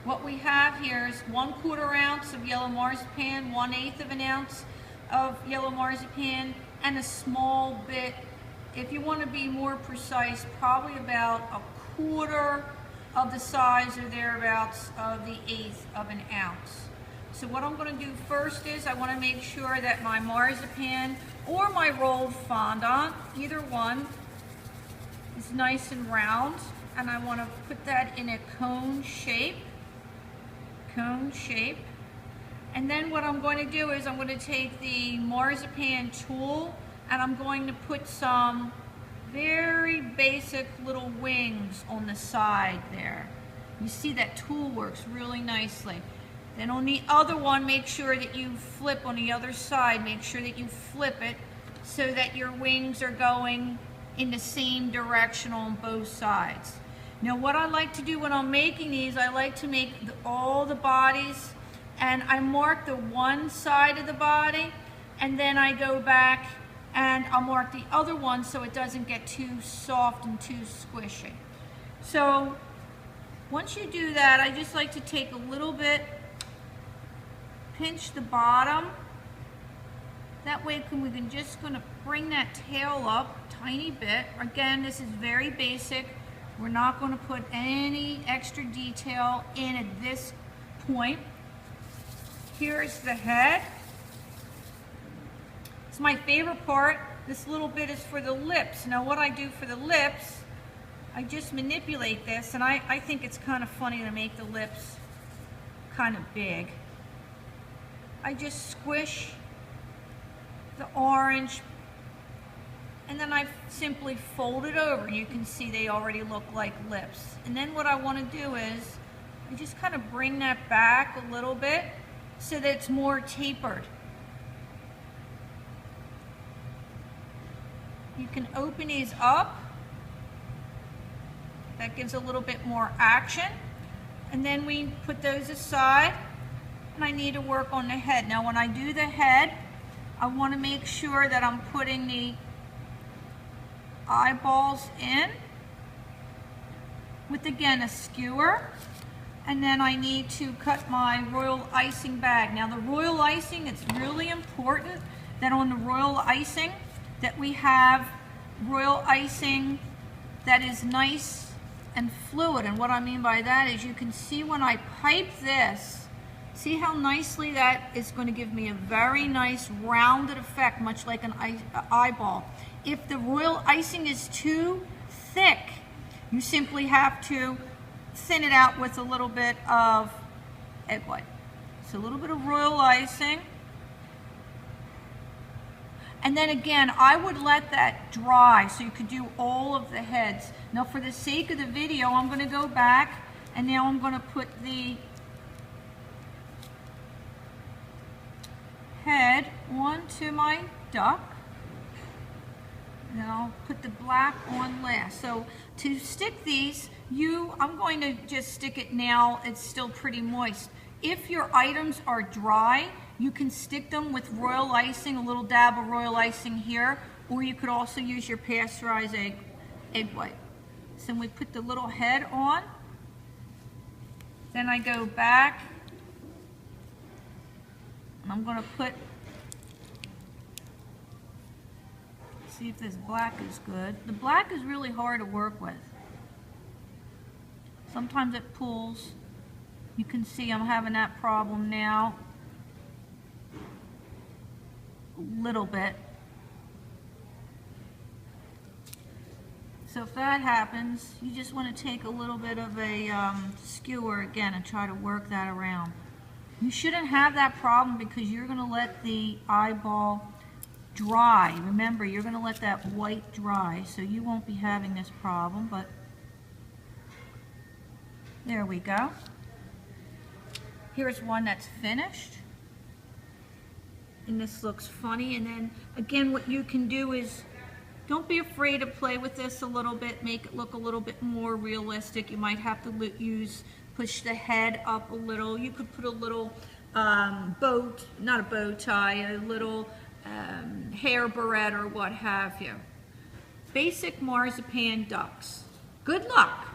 What we have here is 1/4 ounce of yellow marzipan, 1/8 of an ounce of yellow marzipan, and a small bit, if you want to be more precise, probably about 1/4 of the size or thereabouts of the 1/8 of an ounce. So what I'm going to do first is I want to make sure that my marzipan or my rolled fondant, either one, is nice and round, and I want to put that in a cone shape. And then what I'm going to do is I'm going to take the marzipan tool and I'm going to put some very basic little wings on the side there. You see that tool works really nicely. Then on the other one, make sure that you flip on the other side, make sure that you flip it so that your wings are going in the same direction on both sides. Now what I like to do when I'm making these, I like to make all the bodies, and I mark the one side of the body, and then I go back and I'll mark the other one so it doesn't get too soft and too squishy. So once you do that, I just like to take a little bit, pinch the bottom. That way we can just going to bring that tail up a tiny bit. Again, this is very basic. We're not going to put any extra detail in at this point. Here's the head. It's my favorite part. This little bit is for the lips. Now what I do for the lips, I just manipulate this, and I think it's kind of funny to make the lips kind of big. I just squish the orange, and then I simply fold it over. You can see they already look like lips. And then what I want to do is I just kind of bring that back a little bit so that it's more tapered. You can open these up. That gives a little bit more action. And then we put those aside, and I need to work on the head. Now when I do the head, I want to make sure that I'm putting the eyeballs in with, again, a skewer, and then I need to cut my royal icing bag. Now the royal icing, it's really important that on the royal icing that we have royal icing that is nice and fluid. And what I mean by that is you can see when I pipe this, see how nicely that is going to give me a very nice rounded effect, much like an eyeball. If the royal icing is too thick, you simply have to thin it out with a little bit of egg white. So a little bit of royal icing. And then again, I would let that dry so you could do all of the heads. Now for the sake of the video, I'm going to go back, and now I'm going to put the head onto my duck. And I'll put the black on last. So to stick these, I'm going to just stick it now. It's still pretty moist. If your items are dry, you can stick them with royal icing, a little dab of royal icing here, or you could also use your pasteurized egg white. So we put the little head on. Then I go back, and I'm going to put, see if this black is good. The black is really hard to work with. Sometimes it pulls. You can see I'm having that problem now. A little bit. So if that happens, you just want to take a little bit of a skewer again and try to work that around. You shouldn't have that problem because you're going to let the eyeball dry. Remember, you're going to let that white dry, so you won't be having this problem, but there we go. Here's one that's finished. And this looks funny. And then again, what you can do is don't be afraid to play with this a little bit, make it look a little bit more realistic. You might have to push the head up a little. You could put a little not a bow tie, a little hair barrette or what have you. Basic marzipan ducks. Good luck.